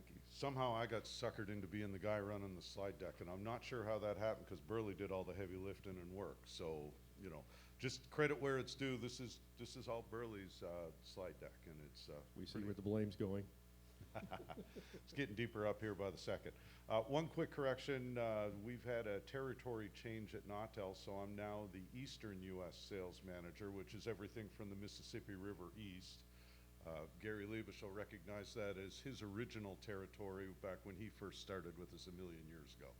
Thank you. Somehow I got suckered into being the guy running the slide deck, and I'm not sure how that happened because Burley did all the heavy lifting and work. So, you know, just credit where it's due. This is all Burley's slide deck, and it's We see where the blame's going. it's getting deeper up here by the second. One quick correction, we've had a territory change at Nautel, so I'm now the Eastern U.S. sales manager, which is everything from the Mississippi River east. Gary Liebisch will recognize that as his original territory back when he first started with us a million years ago.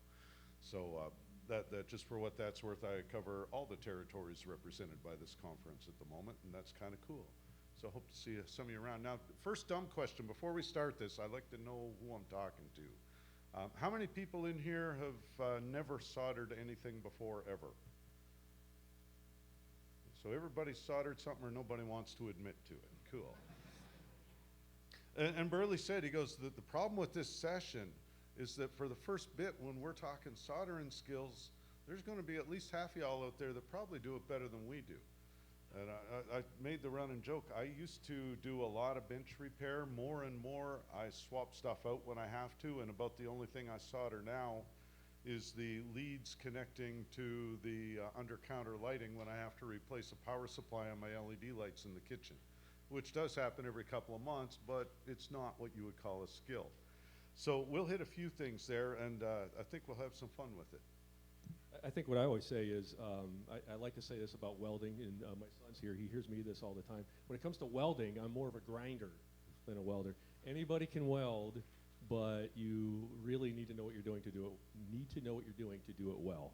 So that just for what that's worth, I cover all the territories represented by this conference at the moment, and that's kind of cool. So hope to see some of you around. Now, first dumb question, before we start this, I'd like to know who I'm talking to. How many people in here have never soldered anything before, ever? So everybody's soldered something or nobody wants to admit to it. Cool. And Burley said, he goes, the problem with this session is that for the first bit, when we're talking soldering skills, there's going to be at least half of y'all out there that probably do it better than we do. And I made the running joke. I used to do a lot of bench repair. More and more, I swap stuff out when I have to, and about the only thing I solder now is the leads connecting to the under-counter lighting when I have to replace a power supply on my LED lights in the kitchen, which does happen every couple of months, but it's not what you would call a skill. So we'll hit a few things there, and I think we'll have some fun with it. I think what I always say is, I like to say this about welding, and my son's here, he hears me this all the time. When it comes to welding, I'm more of a grinder than a welder. Anybody can weld, but you really need to know what you're doing to do it well.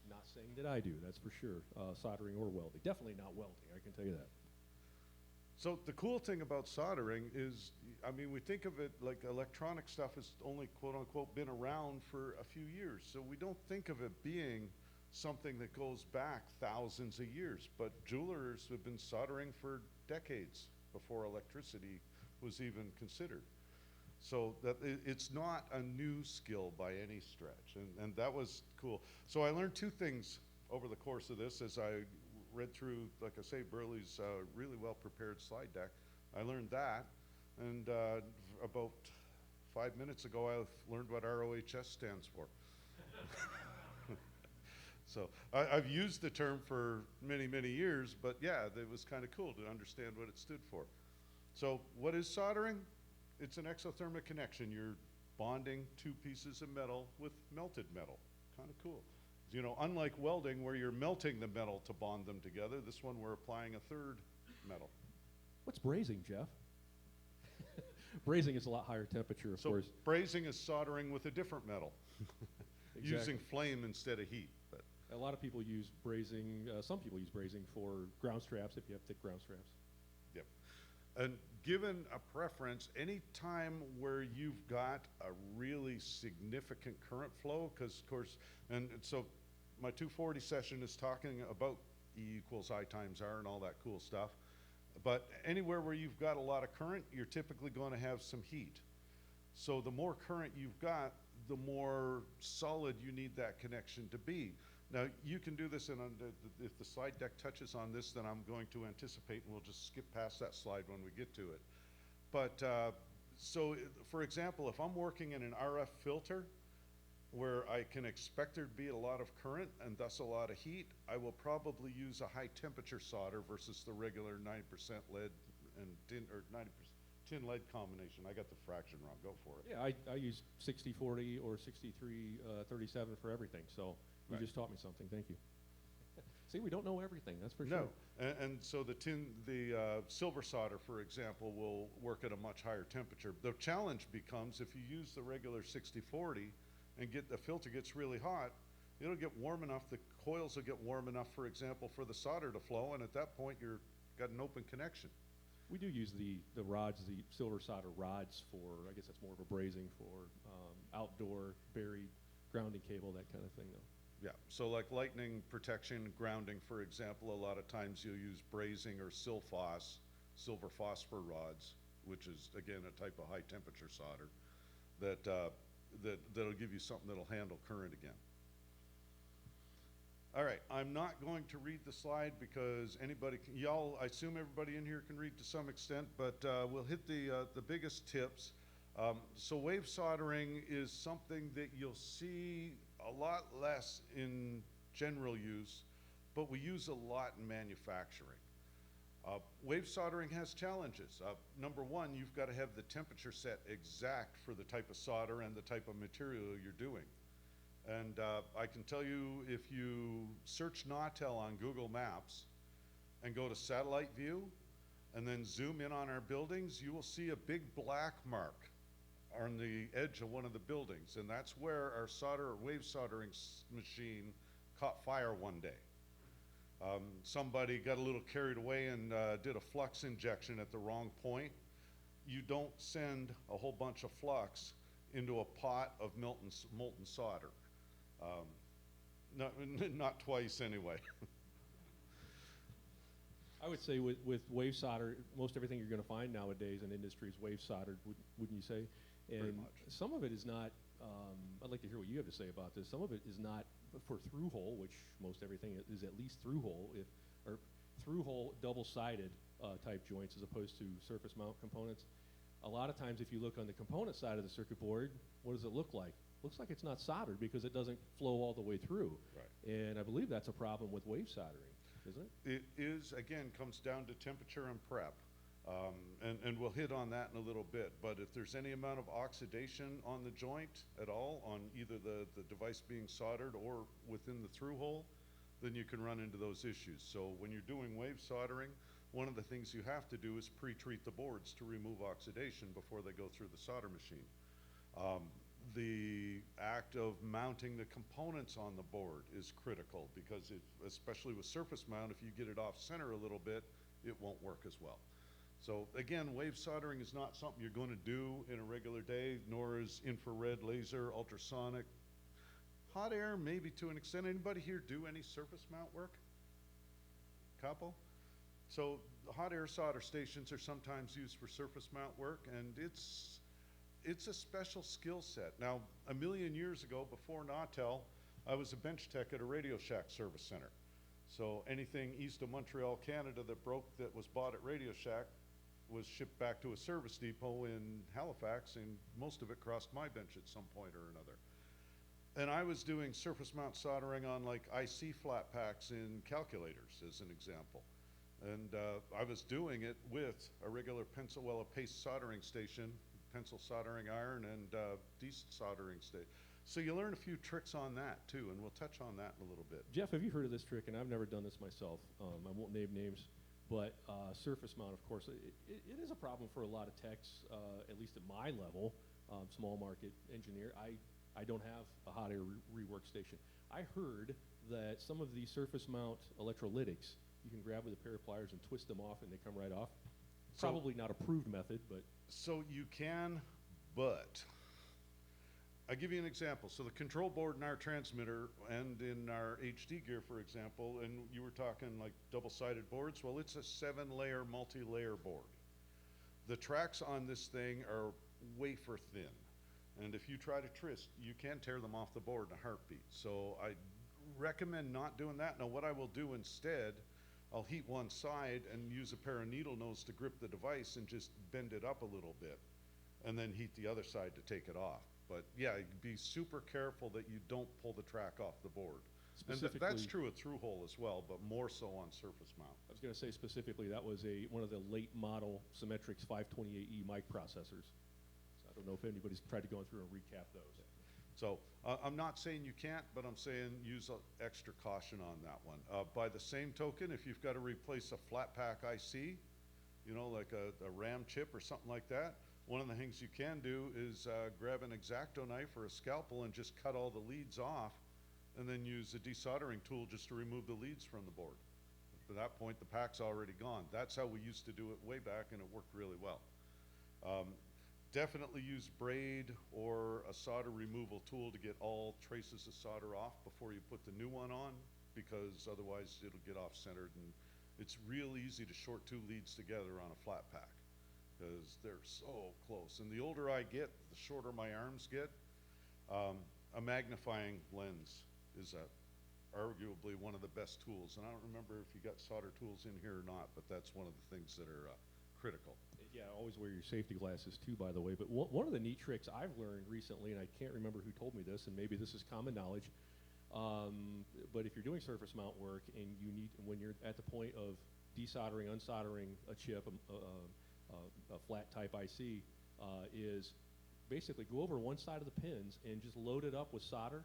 Not saying that I do, that's for sure, soldering or welding. Definitely not welding, I can tell you that. So the cool thing about soldering is, I mean, we think of it like electronic stuff has only quote unquote been around for a few years. So we don't think of it being something that goes back thousands of years, but jewelers have been soldering for decades before electricity was even considered. So that it's not a new skill by any stretch, and that was cool. So I learned two things over the course of this as I read through, like I say, Burley's really well-prepared slide deck. I learned that, and about 5 minutes ago, I learned what RoHS stands for. So I've used the term for many, many years, but yeah, it was kind of cool to understand what it stood for. So what is soldering? It's an exothermic connection. You're bonding two pieces of metal with melted metal. Kind of cool. You know, unlike welding where you're melting the metal to bond them together, this one we're applying a third metal. What's brazing, Jeff? Brazing is a lot higher temperature, of course. Brazing is soldering with a different metal, Exactly. using flame instead of heat. But a lot of people use brazing, some people use brazing for ground straps if you have thick ground straps. yep. And given a preference, any time where you've got a really significant current flow, because of course, and so my 240 session is talking about E equals I times R and all that cool stuff. But anywhere where you've got a lot of current, you're typically going to have some heat. So the more current you've got, the more solid you need that connection to be. Now you can do this, and if the slide deck touches on this, then I'm going to anticipate, and we'll just skip past that slide when we get to it. But so for example, if I'm working in an RF filter, where I can expect there to be a lot of current and thus a lot of heat, I will probably use a high temperature solder versus the regular 9% lead and tin, or 90% tin lead combination. I got the fraction wrong, go for it. Yeah, I use 60-40 or 63-37 for everything, so you Right. just taught me something, thank you. See, we don't know everything, that's for No, sure. and so the silver solder, for example, will work at a much higher temperature. The challenge becomes if you use the regular 60-40 and the filter gets really hot, it'll get warm enough, the coils will get warm enough, for example, for the solder to flow, and at that point you've got an open connection. We do use the rods, the silver solder rods for, I guess that's more of a brazing for outdoor buried grounding cable, that kind of thing though. Yeah, so like lightning protection, grounding, for example, a lot of times you'll use brazing or silphos, silver phosphor rods, which is again a type of high temperature solder that'll give you something that'll handle current again. All right, I'm not going to read the slide because I assume everybody in here can read to some extent, but we'll hit the biggest tips. So wave soldering is something that you'll see a lot less in general use, but we use a lot in manufacturing. Wave soldering has challenges. Number one, you've got to have the temperature set exact for the type of solder and the type of material you're doing. And I can tell you, if you search Nautel on Google Maps and go to satellite view and then zoom in on our buildings, you will see a big black mark on the edge of one of the buildings, and that's where our wave soldering machine caught fire one day. Somebody got a little carried away and did a flux injection at the wrong point. You don't send a whole bunch of flux into a pot of molten solder. Not twice anyway. I would say with wave solder, most everything you're going to find nowadays in industry is wave soldered, wouldn't you say? And Pretty much. some of it is not, I'd like to hear what you have to say about this. Some of it is not for through hole, which most everything is at least through hole, or through hole double-sided type joints as opposed to surface mount components. A lot of times if you look on the component side of the circuit board, what does it look like? Looks like it's not soldered because it doesn't flow all the way through. Right. And I believe that's a problem with wave soldering, isn't it? It is, again, comes down to temperature and prep. And we'll hit on that in a little bit, but if there's any amount of oxidation on the joint at all, on either the device being soldered or within the through hole, then you can run into those issues. So when you're doing wave soldering, one of the things you have to do is pre-treat the boards to remove oxidation before they go through the solder machine. The act of mounting the components on the board is critical because especially with surface mount, if you get it off center a little bit, it won't work as well. So again, wave soldering is not something you're going to do in a regular day, nor is infrared, laser, ultrasonic. Hot air, maybe to an extent. Anybody here do any surface mount work? Couple? So hot air solder stations are sometimes used for surface mount work, and it's a special skill set. Now, a million years ago, before Nautel, I was a bench tech at a Radio Shack service center. So anything east of Montreal, Canada that broke that was bought at Radio Shack was shipped back to a service depot in Halifax, and most of it crossed my bench at some point or another. And I was doing surface mount soldering on like IC flat packs in calculators, as an example. And I was doing it with a regular a paste soldering station, pencil soldering iron, and desoldering station. So you learn a few tricks on that too, and we'll touch on that in a little bit. Jeff, have you heard of this trick? And I've never done this myself. I won't name names, but surface mount, of course, it is a problem for a lot of techs, at least at my level, small market engineer. I don't have a hot air rework station. I heard that some of these surface mount electrolytics, you can grab with a pair of pliers and twist them off and they come right off. Probably not approved method, but. So you can, but I'll give you an example. So the control board in our transmitter and in our HD gear, for example, and you were talking like double-sided boards, well, it's a 7-layer, multi-layer board. The tracks on this thing are wafer thin. And if you try to twist, you can tear them off the board in a heartbeat. So I recommend not doing that. Now what I will do instead, I'll heat one side and use a pair of needle nose to grip the device and just bend it up a little bit, and then heat the other side to take it off. But yeah, be super careful that you don't pull the track off the board. And that's true at through hole as well, but more so on surface mount. I was going to say specifically that was one of the late model Symmetrix 528E mic processors. So I don't know if anybody's tried to go through and recap those. So I'm not saying you can't, but I'm saying use extra caution on that one. By the same token, if you've got to replace a flat pack IC, you know, like a RAM chip or something like that, one of the things you can do is grab an X-Acto knife or a scalpel and just cut all the leads off, and then use a desoldering tool just to remove the leads from the board. At that point, the pack's already gone. That's how we used to do it way back, and it worked really well. Definitely use braid or a solder removal tool to get all traces of solder off before you put the new one on, because otherwise it'll get off-centered, and it's real easy to short two leads together on a flat pack because they're so close. And the older I get, the shorter my arms get. A magnifying lens is arguably one of the best tools, and I don't remember if you got solder tools in here or not, but that's one of the things that are critical. Yeah, always wear your safety glasses too, by the way. But one of the neat tricks I've learned recently, and I can't remember who told me this, and maybe this is common knowledge, but if you're doing surface mount work and when you're at the point of desoldering, unsoldering a chip, a flat type IC, is basically go over one side of the pins and just load it up with solder,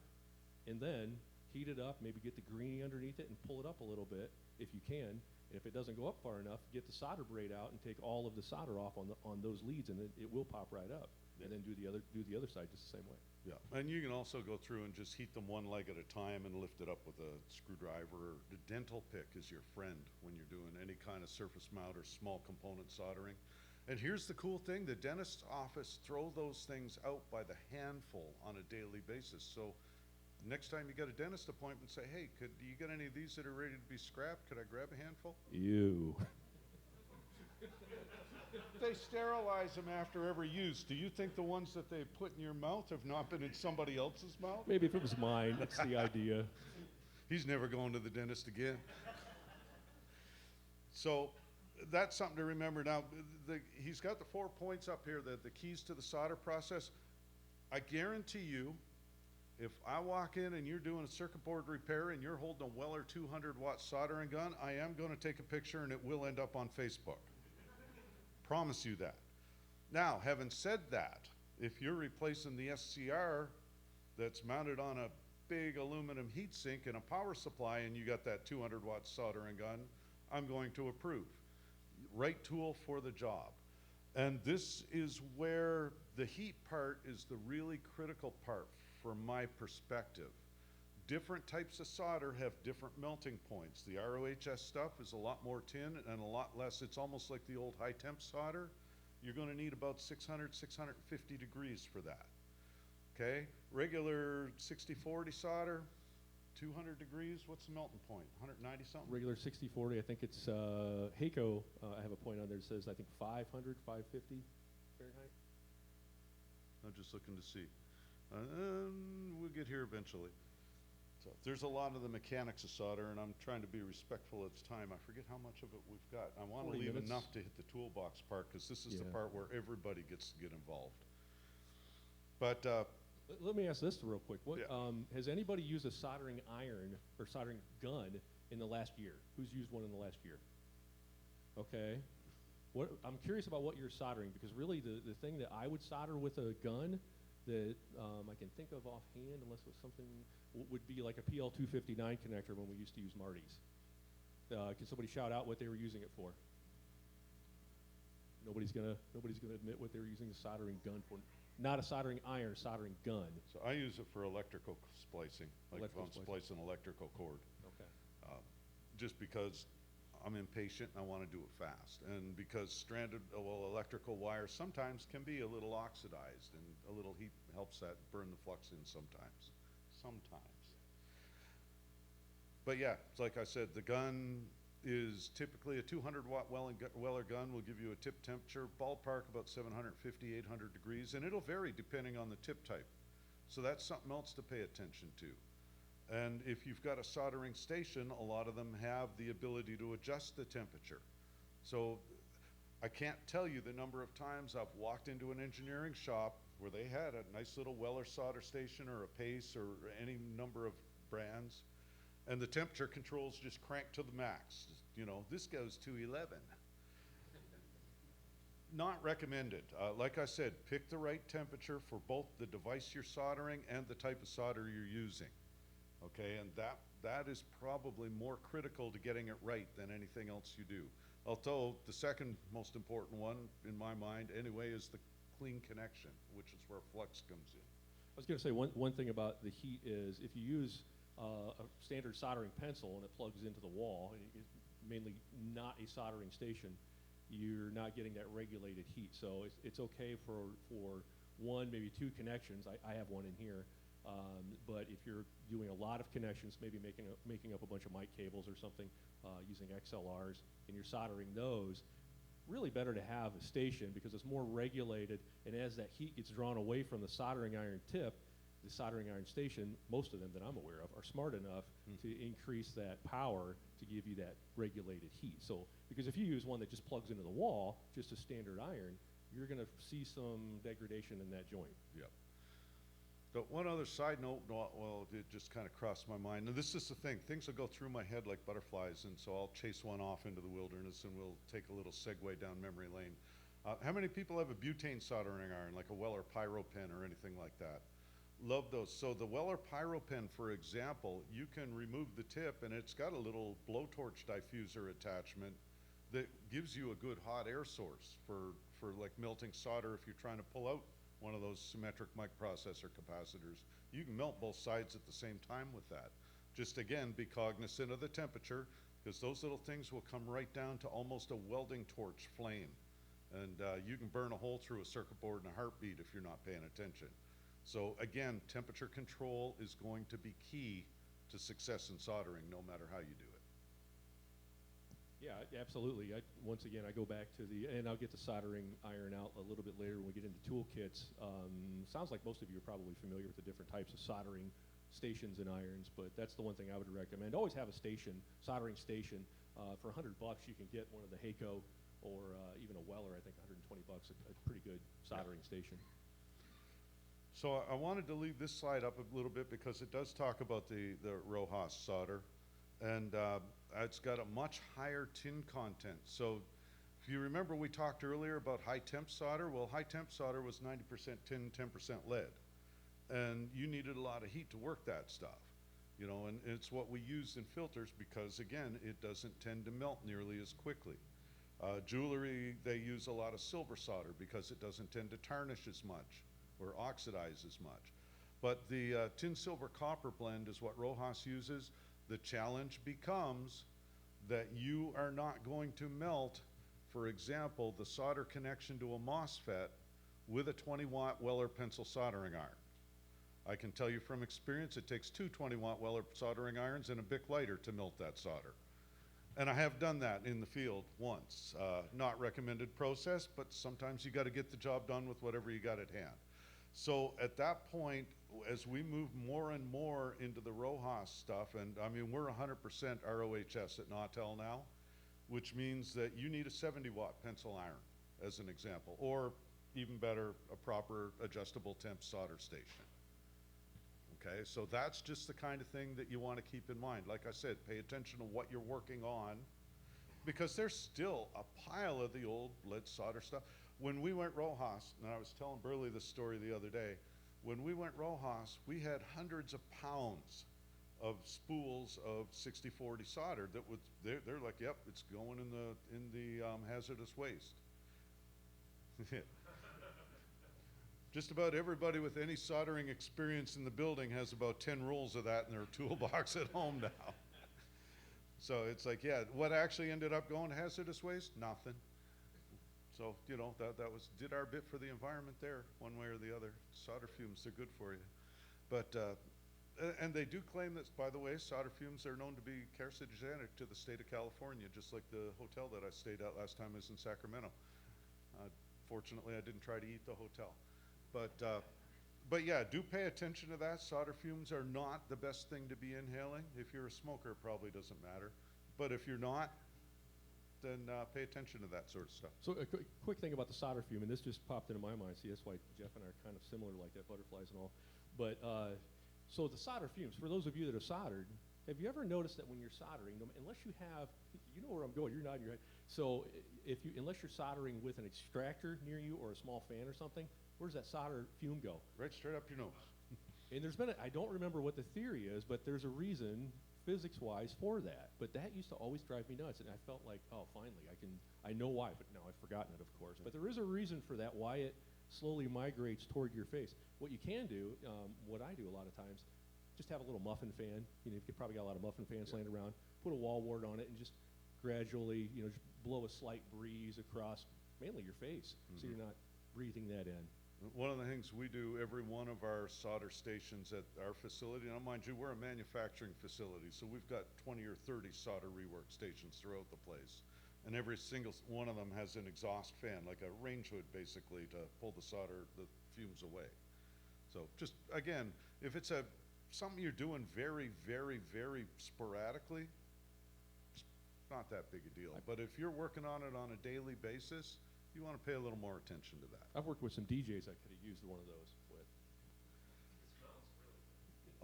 and then heat it up, maybe get the greenie underneath it and pull it up a little bit if you can. And if it doesn't go up far enough, get the solder braid out and take all of the solder off on those leads, and it will pop right up. And then do the other side just the same way. Yeah, and you can also go through and just heat them one leg at a time and lift it up with a screwdriver. The dental pick is your friend when you're doing any kind of surface mount or small component soldering. And here's the cool thing, the dentist's office throw those things out by the handful on a daily basis. So next time you get a dentist appointment, say, hey, do you get any of these that are ready to be scrapped? Could I grab a handful? Ew. They sterilize them after every use. Do you think the ones that they put in your mouth have not been in somebody else's mouth? Maybe if it was mine, that's the idea. He's never going to the dentist again. So that's something to remember. Now, he's got the 4 points up here, the keys to the solder process. I guarantee you, if I walk in and you're doing a circuit board repair and you're holding a Weller 200-watt soldering gun, I am going to take a picture and it will end up on Facebook. Promise you that. Now, having said that, if you're replacing the SCR that's mounted on a big aluminum heat sink and a power supply and you got that 200-watt soldering gun, I'm going to approve. Right tool for the job. And this is where the heat part is the really critical part from my perspective. Different types of solder have different melting points. The RoHS stuff is a lot more tin and a lot less. It's almost like the old high temp solder. You're going to need about 600, 650 degrees for that. Okay, regular 60-40 solder, 200 degrees, what's the melting point? 190 something? Regular 60-40, I think it's Heiko, I have a point on there that says, I think 500, 550 Fahrenheit. I'm just looking to see. We'll get here eventually. So there's a lot of the mechanics of solder, and I'm trying to be respectful of its time. I forget how much of it we've got. I want to 40 leave minutes. enough to hit the toolbox part, because this is the Yeah. part where everybody gets to get involved. But Let me ask this real quick. Yeah. Has anybody used a soldering iron or soldering gun in the last year? Who's used one in the last year? Okay. I'm curious about what you're soldering, because really the thing that I would solder with a gun that I can think of offhand, unless it was something, would be like a PL259 connector when we used to use Marty's. Can somebody shout out what they were using it for? Nobody's gonna admit what they were using the soldering gun for. Not a soldering iron, soldering gun. so I use it for electrical splicing, like Electrical if I'm splicing. splicing electrical cord. Okay. Just because I'm impatient and I want to do it fast. And because stranded, electrical wires sometimes can be a little oxidized, and a little heat helps that burn the flux in sometimes. But yeah, it's like I said, the gun is typically a 200-watt Weller gun will give you a tip temperature, ballpark about 750, 800 degrees, and it'll vary depending on the tip type. So that's something else to pay attention to. And if you've got a soldering station, a lot of them have the ability to adjust the temperature. So I can't tell you the number of times I've walked into an engineering shop where they had a nice little Weller solder station or a Pace or any number of brands, and the temperature controls just cranked to the max. You know, this goes to 11. Not recommended. Like I said, pick the right temperature for both the device you're soldering and the type of solder you're using. Okay, and that is probably more critical to getting it right than anything else you do. Although the second most important one, in my mind anyway, is the clean connection, which is where flux comes in. I was going to say one thing about the heat is if you use a standard soldering pencil and it plugs into the wall, and it's mainly not a soldering station, you're not getting that regulated heat. So it's okay for one, maybe two connections. I have one in here. But if you're doing a lot of connections, maybe making up a bunch of mic cables or something, using XLRs, and you're soldering those, really better to have a station because it's more regulated, and as that heat gets drawn away from the soldering iron tip, the soldering iron station, most of them that I'm aware of, are smart enough to increase that power to give you that regulated heat. So, because if you use one that just plugs into the wall, just a standard iron, you're gonna see some degradation in that joint. Yep. But one other side note, well, it just kind of crossed my mind. Now, this is the thing. Things will go through my head like butterflies, and so I'll chase one off into the wilderness, and we'll take a little segue down memory lane. How many people have a butane soldering iron, like a Weller Pyro Pen or anything like that? Love those. So the Weller Pyro Pen, for example, you can remove the tip, and it's got a little blowtorch diffuser attachment that gives you a good hot air source for like melting solder if you're trying to pull out one of those symmetric microprocessor capacitors. You can melt both sides at the same time with that. Just again, be cognizant of the temperature, because those little things will come right down to almost a welding torch flame. And you can burn a hole through a circuit board in a heartbeat if you're not paying attention. So again, temperature control is going to be key to success in soldering, no matter how you do it. Yeah, absolutely. Once again, I go back to and I'll get the soldering iron out a little bit later when we get into toolkits. Sounds like most of you are probably familiar with the different types of soldering stations and irons, but that's the one thing I would recommend. Always have a soldering station. For $100, you can get one of the Hakko or even a Weller. I think $120, a pretty good soldering station. So I wanted to leave this slide up a little bit because it does talk about the RoHS solder, and it's got a much higher tin content. So if you remember, we talked earlier about high temp solder. Well, high temp solder was 90% tin, 10% lead, and you needed a lot of heat to work that stuff, you know, and it's what we use in filters because, again, it doesn't tend to melt nearly as quickly. Jewelry, they use a lot of silver solder because it doesn't tend to tarnish as much or oxidize as much. But the tin silver copper blend is what RoHS uses. The challenge becomes that you are not going to melt, for example, the solder connection to a MOSFET with a 20-watt Weller pencil soldering iron. I can tell you from experience, it takes two 20-watt Weller soldering irons and a Bic lighter to melt that solder. And I have done that in the field once. Not recommended process, but sometimes you got to get the job done with whatever you got at hand. So at that point, as we move more and more into the RoHS stuff, and I mean, we're 100% RoHS at Nautel now, which means that you need a 70-watt pencil iron, as an example, or even better, a proper adjustable temp solder station. Okay, so that's just the kind of thing that you want to keep in mind. Like I said, pay attention to what you're working on, because there's still a pile of the old lead solder stuff. When we went RoHS, and I was telling Burley this story the other day, when we went RoHS, we had hundreds of pounds of spools of 6040 solder that would, they're like, yep, it's going in the hazardous waste. Just about everybody with any soldering experience in the building has about 10 rolls of that in their toolbox at home now. So it's like, yeah, what actually ended up going to hazardous waste? Nothing. So, you know, that did our bit for the environment there, one way or the other. Solder fumes, they're good for you. But, and they do claim that, by the way, solder fumes are known to be carcinogenic to the state of California, just like the hotel that I stayed at last time I was in Sacramento. Fortunately, I didn't try to eat the hotel. But yeah, do pay attention to that. Solder fumes are not the best thing to be inhaling. If you're a smoker, it probably doesn't matter. But if you're not, then pay attention to that sort of stuff. So a quick thing about the solder fume, and this just popped into my mind. See, that's why Jeff and I are kind of similar like that, butterflies and all. But so the solder fumes, for those of you that have soldered, have you ever noticed that when you're soldering, unless you have, you know where I'm going, you're nodding your head. So unless you're soldering with an extractor near you or a small fan or something, where does that solder fume go? Right straight up your nose. And there's been, I don't remember what the theory is, but there's a reason physics-wise for that. But that used to always drive me nuts, and I felt like, oh, finally, I know why, but now I've forgotten it, of course. But there is a reason for that, why it slowly migrates toward your face. What you can do, what I do a lot of times, just have a little muffin fan. You know, you've probably got a lot of muffin fans laying around. Put a wall wart on it and just gradually, you know, just blow a slight breeze across mainly your face, so you're not breathing that in. One of the things we do every one of our solder stations at our facility, now mind you, we're a manufacturing facility, so we've got 20 or 30 solder rework stations throughout the place. And every single one of them has an exhaust fan, like a range hood basically, to pull the solder, the fumes away. So just, again, if it's something you're doing very, very, very sporadically, it's not that big a deal. But if you're working on it on a daily basis, you want to pay a little more attention to that. I've worked with some DJs I could have used one of those with.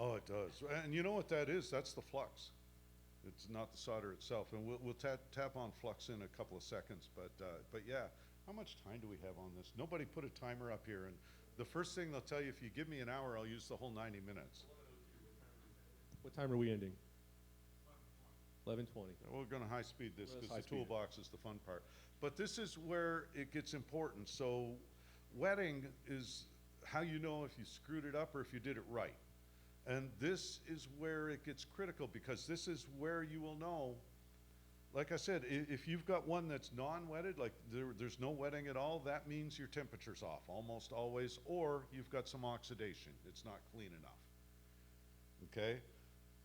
Oh, it does. And you know what that is? That's the flux. It's not the solder itself. And we'll tap on flux in a couple of seconds. But yeah, how much time do we have on this? Nobody put a timer up here. And the first thing they'll tell you, if you give me an hour, I'll use the whole 90 minutes. What time are we ending? 11:20. We're going to high speed this Let's because high the speed it. toolbox is the fun part. But this is where it gets important. So wetting is how you know if you screwed it up or if you did it right. And this is where it gets critical, because this is where you will know, like I said, if you've got one that's non-wetted, like there's no wetting at all, that means your temperature's off almost always, or you've got some oxidation. It's not clean enough, okay?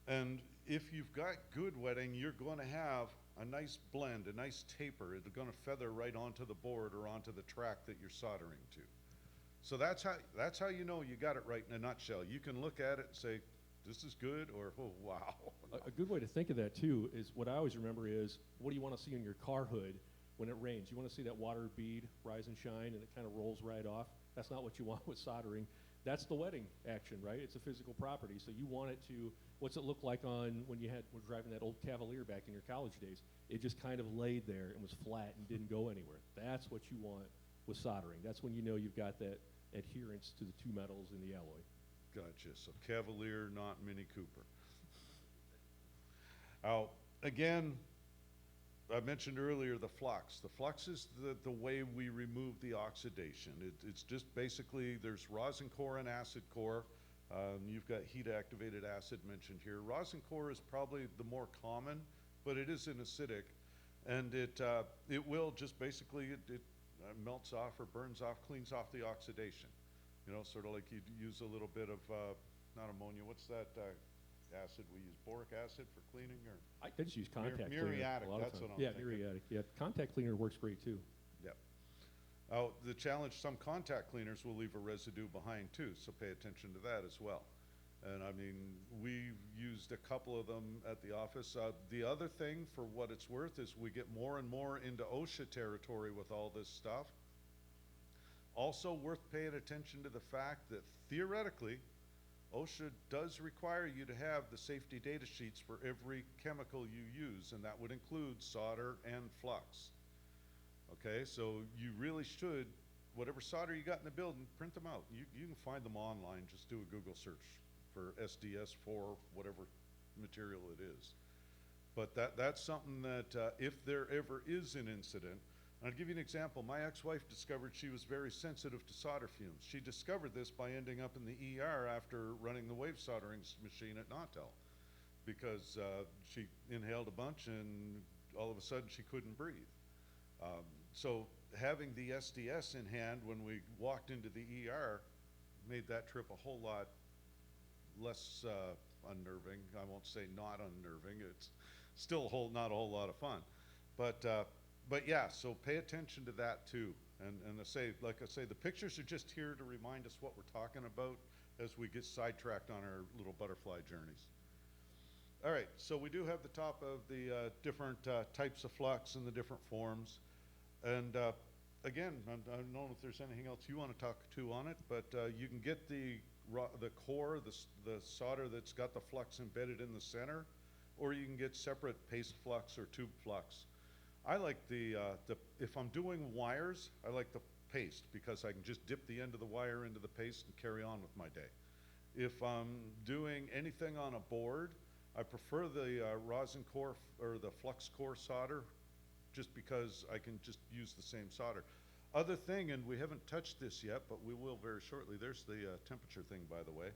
And if you've got good wetting, you're going to have a nice blend, a nice taper. It's going to feather right onto the board or onto the track that you're soldering to. So that's how you know you got it right in a nutshell. You can look at it and say, this is good, or oh, wow. A good way to think of that too is, what I always remember is, what do you want to see in your car hood when it rains? You want to see that water bead rise and shine and it kind of rolls right off. That's not what you want with soldering. That's the wetting action, right? It's a physical property. So you want it to, what's it look like on when were driving that old Cavalier back in your college days? It just kind of laid there and was flat and didn't go anywhere. That's what you want with soldering. That's when you know you've got that adherence to the two metals in the alloy. Gotcha. So Cavalier, not Mini Cooper. Now, again, I mentioned earlier the flux. The flux is the way we remove the oxidation. It's just basically, there's rosin core and acid core. You've got heat-activated acid mentioned here. Rosin core is probably the more common, but it is an acidic, and it will just basically, it melts off or burns off, cleans off the oxidation. You know, sort of like you'd use a little bit of, not ammonia, what's that acid we use? Boric acid for cleaning, or? I just use contact cleaner. Muriatic, a lot of that's times. what I'm Yeah, thinking. muriatic. Yeah, contact cleaner works great too. Yep. The challenge, some contact cleaners will leave a residue behind too, so pay attention to that as well. And I mean, we've used a couple of them at the office. The other thing, for what it's worth, is we get more and more into OSHA territory with all this stuff. Also worth paying attention to the fact that theoretically, OSHA does require you to have the safety data sheets for every chemical you use, and that would include solder and flux. Okay, so you really should, whatever solder you got in the building, print them out. You can find them online. Just do a Google search for SDS for whatever material it is. But that's something that if there ever is an incident, and I'll give you an example. My ex-wife discovered she was very sensitive to solder fumes. She discovered this by ending up in the ER after running the wave soldering machine at Nautel, because she inhaled a bunch and all of a sudden she couldn't breathe. So having the SDS in hand when we walked into the ER made that trip a whole lot less unnerving. I won't say not unnerving. It's still not a whole lot of fun. But yeah, so pay attention to that too. And like I say, the pictures are just here to remind us what we're talking about as we get sidetracked on our little butterfly journeys. All right, so we do have the top of the different types of flux and the different forms. And again, I don't know if there's anything else you want to talk to on it, but you can get the core, the solder that's got the flux embedded in the center, or you can get separate paste flux or tube flux. I like if I'm doing wires, I like the paste, because I can just dip the end of the wire into the paste and carry on with my day. If I'm doing anything on a board, I prefer the rosin core or the flux core solder, just because I can just use the same solder. Other thing, and we haven't touched this yet, but we will very shortly. There's the temperature thing, by the way.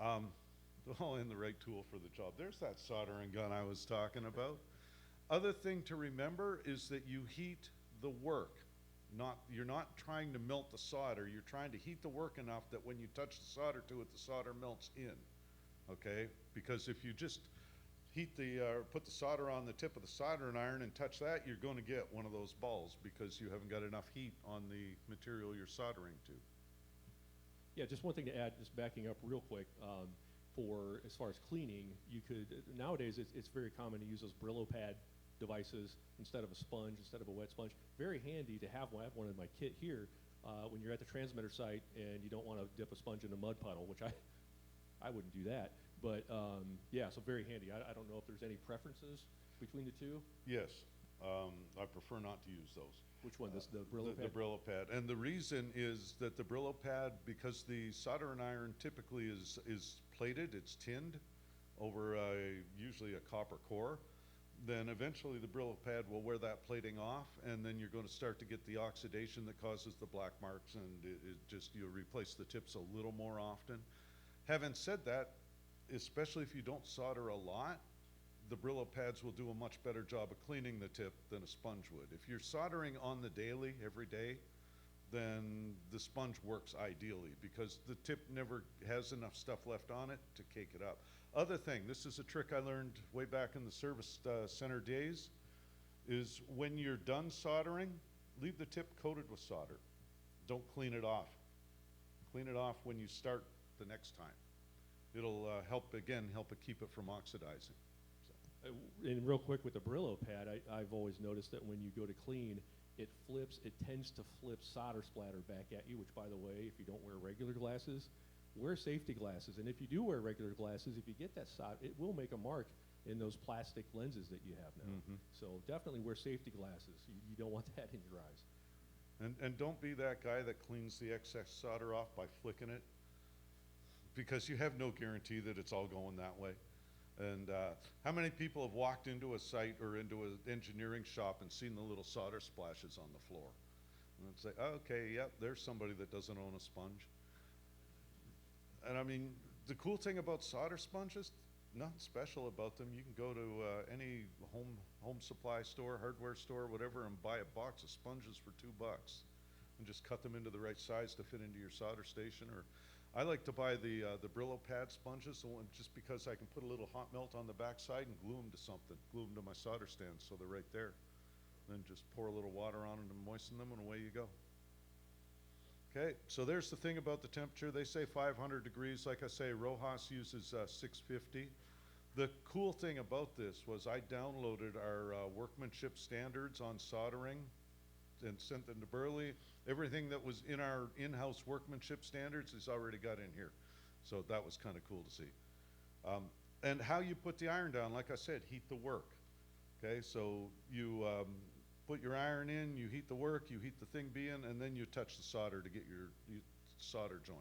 All in the right tool for the job. There's that soldering gun I was talking about. Other thing to remember is that you heat the work. You're not trying to melt the solder. You're trying to heat the work enough that when you touch the solder to it, the solder melts in. Okay? Because if you just put the solder on the tip of the soldering iron and touch that, you're going to get one of those balls because you haven't got enough heat on the material you're soldering to. Yeah, just one thing to add, just backing up real quick, for as far as cleaning, you could, nowadays it's very common to use those Brillo pad devices instead of a sponge, instead of a wet sponge. Very handy to have one. I have one in my kit here when you're at the transmitter site and you don't want to dip a sponge in a mud puddle, which I wouldn't do that. But yeah, so very handy. I don't know if there's any preferences between the two. Yes, I prefer not to use those. Which one, the Brillo pad? The Brillo pad. And the reason is that the Brillo pad, because the soldering iron typically is plated, it's tinned over usually a copper core, then eventually the Brillo pad will wear that plating off, and then you're going to start to get the oxidation that causes the black marks, and it just, you replace the tips a little more often. Having said that, especially if you don't solder a lot, the Brillo pads will do a much better job of cleaning the tip than a sponge would. If you're soldering on the daily, every day, then the sponge works ideally because the tip never has enough stuff left on it to cake it up. Other thing, this is a trick I learned way back in the service center days, is when you're done soldering, leave the tip coated with solder. Don't clean it off. Clean it off when you start the next time. It'll help it keep it from oxidizing. And real quick with the Brillo pad, I've always noticed that when you go to clean, it tends to flip solder splatter back at you, which by the way, if you don't wear regular glasses, wear safety glasses. And if you do wear regular glasses, if you get that solder, it will make a mark in those plastic lenses that you have now. Mm-hmm. So definitely wear safety glasses. You don't want that in your eyes. And don't be that guy that cleans the excess solder off by flicking it, because you have no guarantee that it's all going that way. And how many people have walked into a site or into an engineering shop and seen the little solder splashes on the floor? And it's like, oh, okay, yep, there's somebody that doesn't own a sponge. And I mean, the cool thing about solder sponges, nothing special about them. You can go to any home supply store, hardware store, whatever, and buy a box of sponges for $2 and just cut them into the right size to fit into your solder station. Or I like to buy the Brillo pad sponges, just because I can put a little hot melt on the backside and glue them to something, glue them to my solder stand so they're right there. Then just pour a little water on them and moisten them, and away you go. Okay, so there's the thing about the temperature. They say 500 degrees. Like I say, RoHS uses 650. The cool thing about this was I downloaded our workmanship standards on soldering and sent them to Burley. Everything that was in our in-house workmanship standards is already got in here. So that was kind of cool to see. And how you put the iron down, like I said, heat the work. Okay, so you put your iron in, you heat the work, you heat the thing being, and then you touch the solder to get your solder joint.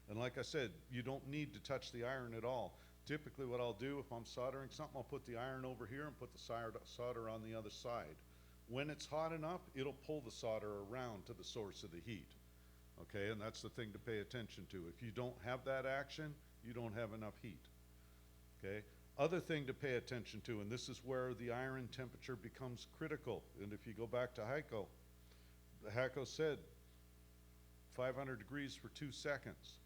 And like I said, you don't need to touch the iron at all. Typically what I'll do if I'm soldering something, I'll put the iron over here and put the solder on the other side. When it's hot enough, it'll pull the solder around to the source of the heat. Okay, and that's the thing to pay attention to. If you don't have that action, you don't have enough heat. Okay, other thing to pay attention to, and this is where the iron temperature becomes critical. And if you go back to Heiko, Heiko said 500 degrees for 2 seconds.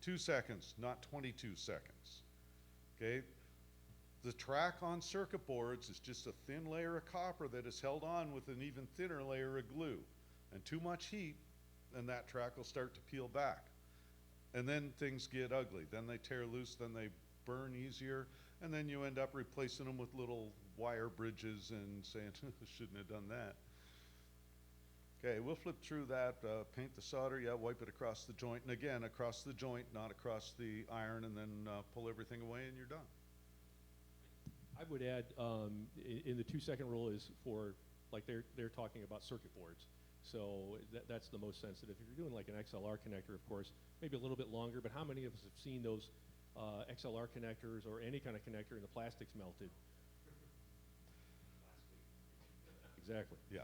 2 seconds, not 22 seconds. Okay. The track on circuit boards is just a thin layer of copper that is held on with an even thinner layer of glue. And too much heat, and that track will start to peel back. And then things get ugly. Then they tear loose, then they burn easier, and then you end up replacing them with little wire bridges and saying, shouldn't have done that. Okay, we'll flip through that, paint the solder, yeah, wipe it across the joint. And again, across the joint, not across the iron, and then pull everything away and you're done. I would add, in the 2-second rule is for, like they're talking about circuit boards. So that's the most sensitive. If you're doing like an XLR connector, of course, maybe a little bit longer, but how many of us have seen those XLR connectors or any kind of connector and the plastic's melted? Exactly. Yeah.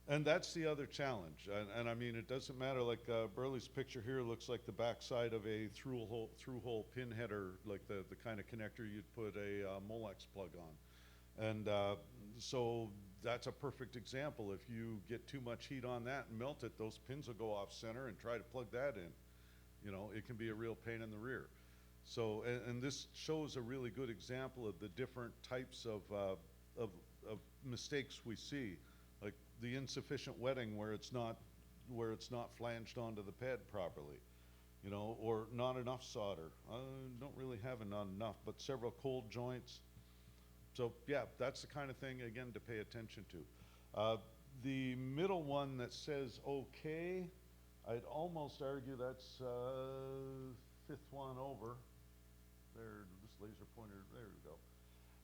And that's the other challenge. And I mean, it doesn't matter, like Burley's picture here looks like the backside of a through-hole pin header, like the kind of connector you'd put a Molex plug on. And so that's a perfect example. If you get too much heat on that and melt it, those pins will go off center, and try to plug that in. You know, it can be a real pain in the rear. So, and this shows a really good example of the different types of mistakes we see. Like the insufficient wetting, where it's not where it's not flanged onto the ped properly, you know, or not enough solder. Don't really have not enough, but several cold joints. So yeah, that's the kind of thing, again, to pay attention to. The middle one that says okay, I'd almost argue that's fifth one over. There, this laser pointer, there we go.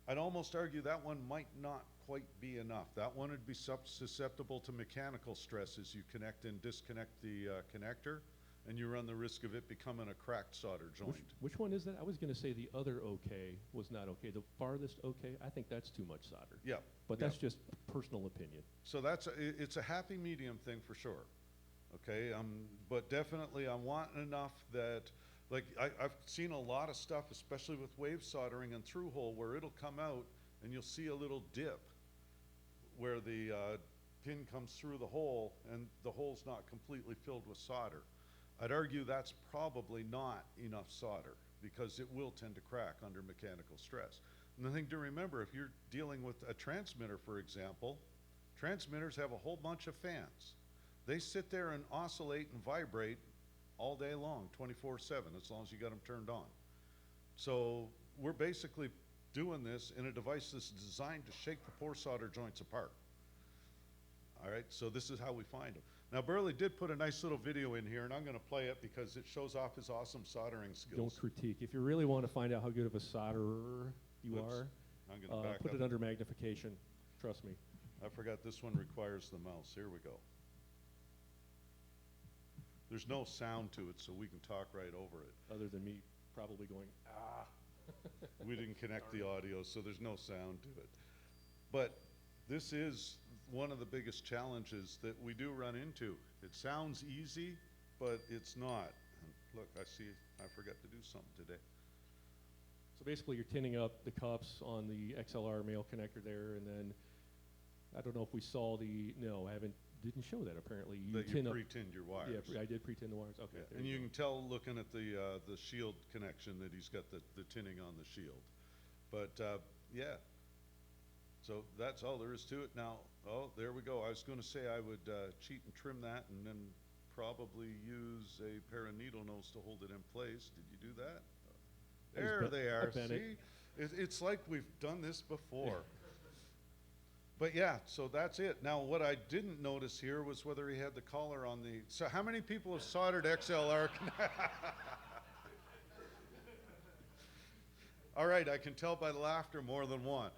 I'd almost argue that one might not quite be enough. That one would be susceptible to mechanical stress as you connect and disconnect the connector, and you run the risk of it becoming a cracked solder joint. Which one is that? I was going to say the other okay was not okay. The farthest okay, I think that's too much solder. Yeah. But that's just personal opinion. So it's a happy medium thing for sure. Okay, but definitely I want enough that, like I've seen a lot of stuff, especially with wave soldering and through hole, where it'll come out and you'll see a little dip where the pin comes through the hole and the hole's not completely filled with solder. I'd argue that's probably not enough solder because it will tend to crack under mechanical stress. And the thing to remember, if you're dealing with a transmitter, for example, transmitters have a whole bunch of fans. They sit there and oscillate and vibrate all day long, 24/7, as long as you got them turned on. So we're basically doing this in a device that's designed to shake the poor solder joints apart. All right, so this is how we find them. Now, Burley did put a nice little video in here, and I'm going to play it because it shows off his awesome soldering skills. Don't critique. If you really want to find out how good of a solderer you are, I'm going to back put up. it under magnification. Trust me. I forgot this one requires the mouse. Here we go. There's no sound to it, so we can talk right over it. Other than me probably going, ah. We didn't connect the audio, so there's no sound to it. But this is one of the biggest challenges that we do run into. It sounds easy, but it's not. And look, I see I forgot to do something today. So basically you're tinning up the cups on the XLR male connector there, and then I don't know if we saw no, I didn't show that apparently. That you pre-tinned your wires. Yeah, I did pre-tin the wires. Okay. Yeah. And you can tell looking at the shield connection that he's got the tinning on the shield. But yeah, so that's all there is to it. Now, oh, there we go. I was going to say I would cheat and trim that and then probably use a pair of needle nose to hold it in place. Did you do that? There they are. See? It's like we've done this before. But yeah, so that's it. Now, what I didn't notice here was whether he had the collar on the... So how many people have soldered XLR? All right, I can tell by the laughter more than one.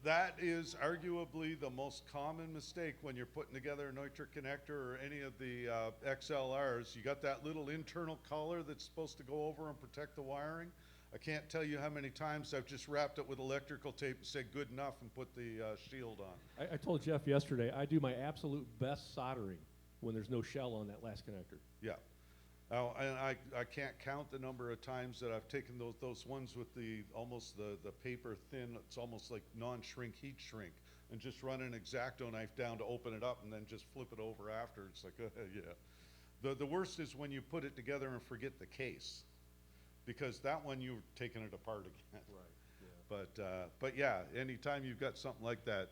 That is arguably the most common mistake when you're putting together a nitric connector or any of the XLRs. You got that little internal collar that's supposed to go over and protect the wiring. I can't tell you how many times I've just wrapped it with electrical tape and said good enough and put the shield on. I told Jeff yesterday, I do my absolute best soldering when there's no shell on that last connector. Yeah. And I can't count the number of times that I've taken those ones with almost the paper thin, it's almost like non-shrink heat shrink, and just run an X-Acto knife down to open it up and then just flip it over after. It's like, yeah. The worst is when you put it together and forget the case, because that one you're taking it apart again. Right. Yeah. But yeah, anytime you've got something like that,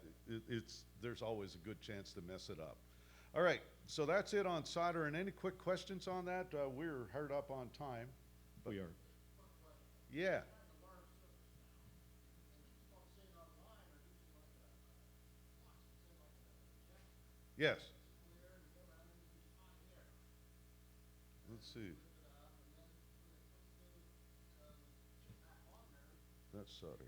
there's always a good chance to mess it up. All right, so that's it on solder. And any quick questions on that? We're hard up on time. We are. Yeah. Yes. Let's see. That's solder.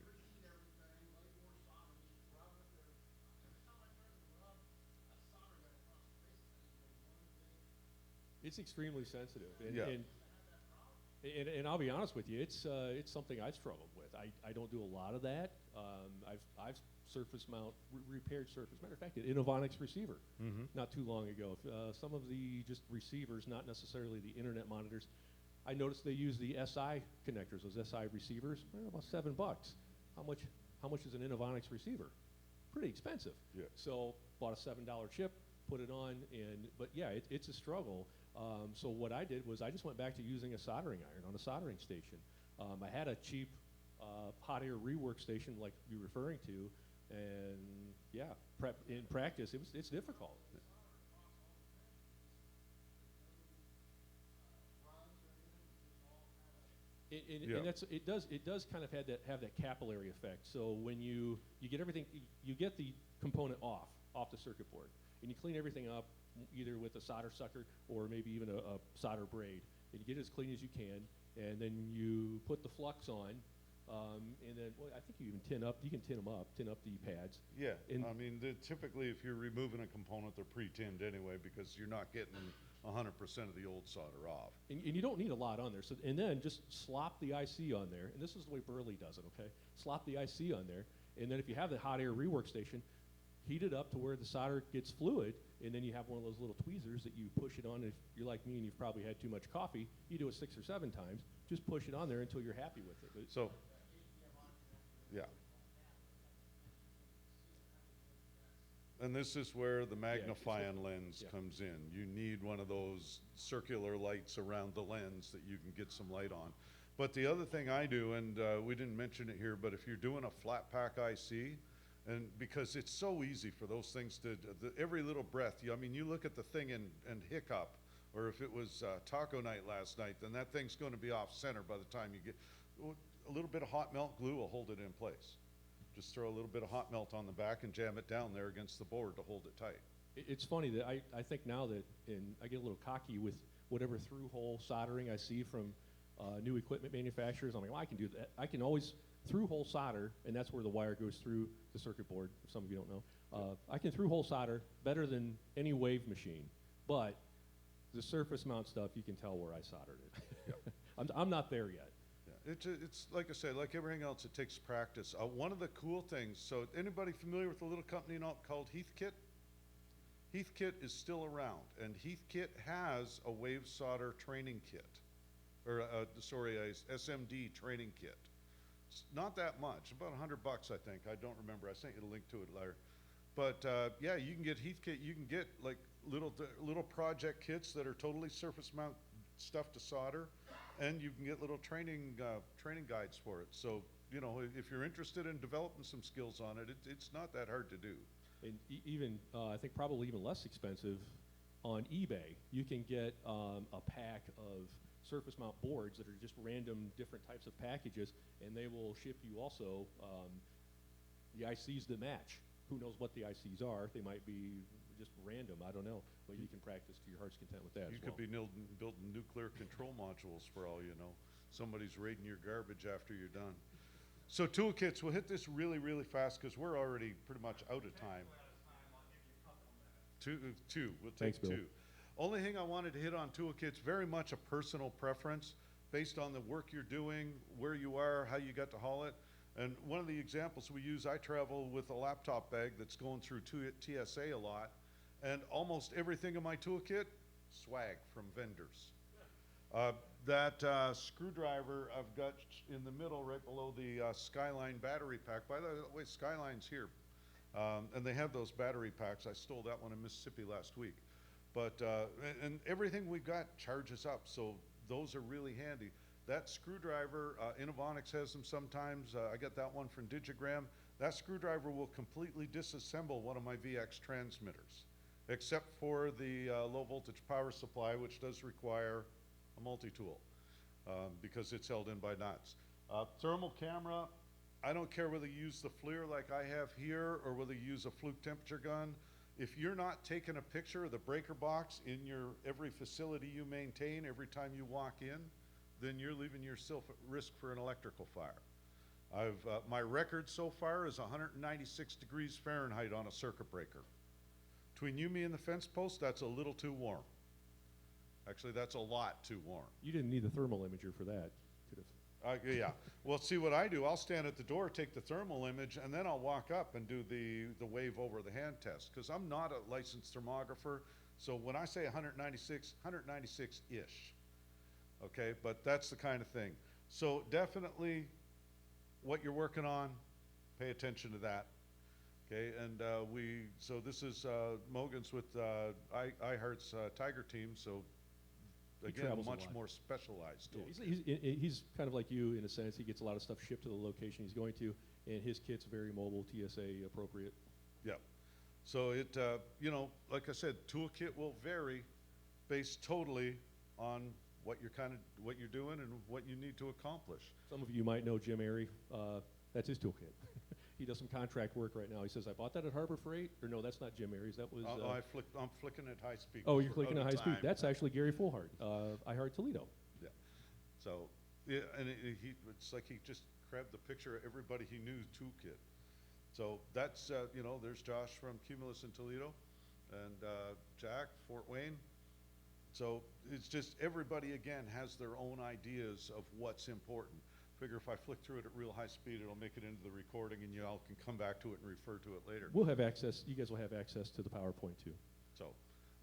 It's extremely sensitive, and, Yeah. and I'll be honest with you, it's something I've struggled with. I don't do a lot of that. I've surface mount repaired surface. Matter of fact, an Innovonics receiver not too long ago. Some of the just receivers, not necessarily the internet monitors. I noticed they use the SI connectors, those SI receivers. They're about $7. How much is an Innovonics receiver? Pretty expensive. Yeah. So bought a $7 chip, put it on, but yeah, it's a struggle. So what I did was I just went back to using a soldering iron on a soldering station. I had a cheap hot air rework station like you're referring to, and yeah, in practice it's difficult. Yeah. And it does kind of have that capillary effect. So when you get everything, you get the component off the circuit board, and you clean everything up either with a solder sucker or maybe even a solder braid, and you get it as clean as you can, and then you put the flux on, and then I think you can tin up the pads. Yeah, And I mean, typically if you're removing a component, they're pre-tinned anyway because you're not getting 100% of the old solder off. And you don't need a lot on there. So, and then just slop the IC on there. And this is the way Burley does it, okay? Slop the IC on there. And then if you have the hot air rework station, heat it up to where the solder gets fluid. And then you have one of those little tweezers that you push it on. If you're like me and you've probably had too much coffee, you do it 6 or 7 times. Just push it on there until you're happy with it. So, yeah. And this is where the magnifying lens comes in. You need one of those circular lights around the lens that you can get some light on. But the other thing I do, and we didn't mention it here, but if you're doing a flat pack IC, and because it's so easy for those things to, every little breath, I mean, you look at the thing and hiccup, or if it was taco night last night, then that thing's going to be off center by the time you get, a little bit of hot melt glue will hold it in place. Just throw a little bit of hot melt on the back and jam it down there against the board to hold it tight. It's funny that I think now that, and I get a little cocky with whatever through-hole soldering I see from new equipment manufacturers. I'm like, well, I can do that. I can always through-hole solder, and that's where the wire goes through the circuit board, if some of you don't know. I can through-hole solder better than any wave machine, but the surface mount stuff, you can tell where I soldered it. Yep. I'm not there yet. It's like I said, like everything else, it takes practice. One of the cool things, so anybody familiar with a little company called Heathkit? Heathkit is still around, and Heathkit has a wave solder training kit, or a SMD training kit. It's not that much, about $100 I think. I don't remember. I sent you the link to it, Larry. But yeah, you can get Heathkit. You can get like little project kits that are totally surface mount stuff to solder. And you can get little training guides for it. So, you know, if you're interested in developing some skills on it, it's not that hard to do. And even, I think probably even less expensive, on eBay, you can get a pack of surface mount boards that are just random different types of packages, and they will ship you also the ICs that match. Who knows what the ICs are? They might be just random, I don't know. But you can practice to your heart's content with that as well. You could be building nuclear control modules for all you know. Somebody's raiding your garbage after you're done. So toolkits, we'll hit this really, really fast because we're already pretty much out of time. Two, we'll take Thanks, Bill. two. Only thing I wanted to hit on toolkits, very much a personal preference based on the work you're doing, where you are, how you got to haul it. And one of the examples we use, I travel with a laptop bag that's going through TSA a lot, and almost everything in my toolkit, swag from vendors. That screwdriver I've got in the middle right below the Skyline battery pack. By the way, Skyline's here. And they have those battery packs. I stole that one in Mississippi last week. But, and everything we've got charges up, so those are really handy. That screwdriver, Innovonics has them sometimes. I got that one from Digigram. That screwdriver will completely disassemble one of my VX transmitters, except for the low voltage power supply, which does require a multi-tool because it's held in by nuts. Thermal camera, I don't care whether you use the FLIR like I have here or whether you use a fluke temperature gun. If you're not taking a picture of the breaker box in your every facility you maintain every time you walk in, then you're leaving yourself at risk for an electrical fire. My record so far is 196 degrees Fahrenheit on a circuit breaker. Between you, me, and the fence post, that's a little too warm. Actually, that's a lot too warm. You didn't need the thermal imager for that. Yeah. Well, see what I do, I'll stand at the door, take the thermal image, and then I'll walk up and do the wave over the hand test, because I'm not a licensed thermographer. So when I say 196, 196-ish. Okay, but that's the kind of thing. So definitely what you're working on, pay attention to that. Okay, and so this is Mogan's with iHeart's Tiger team, so again, much more specialized tool. He's kind of like you in a sense. He gets a lot of stuff shipped to the location he's going to, and his kit's very mobile, TSA appropriate. Yeah. So it, you know, like I said, toolkit will vary based totally on what you're doing and what you need to accomplish. Some of you might know Jim Airy. That's his toolkit. He does some contract work right now. He says, I bought that at Harbor Freight. Or no, that's not Jim Airy's. That was. I'm flicking at high speed. Oh, you're clicking at high speed. time. That's actually Gary Fullhart. I Heart Toledo. Yeah. So, yeah, and it's like he just grabbed the picture of everybody he knew toolkit. So that's, there's Josh from Cumulus in Toledo, and Jack, Fort Wayne. So it's just everybody, again, has their own ideas of what's important. Figure if I flick through it at real high speed, it'll make it into the recording, and you all can come back to it and refer to it later. We'll have access. You guys will have access to the PowerPoint too. So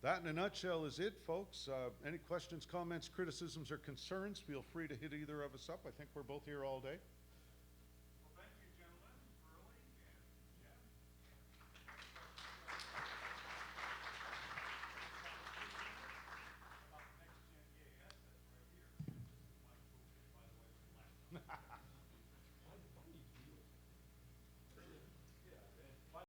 that in a nutshell is it, folks. Any questions, comments, criticisms, or concerns, feel free to hit either of us up. I think we're both here all day.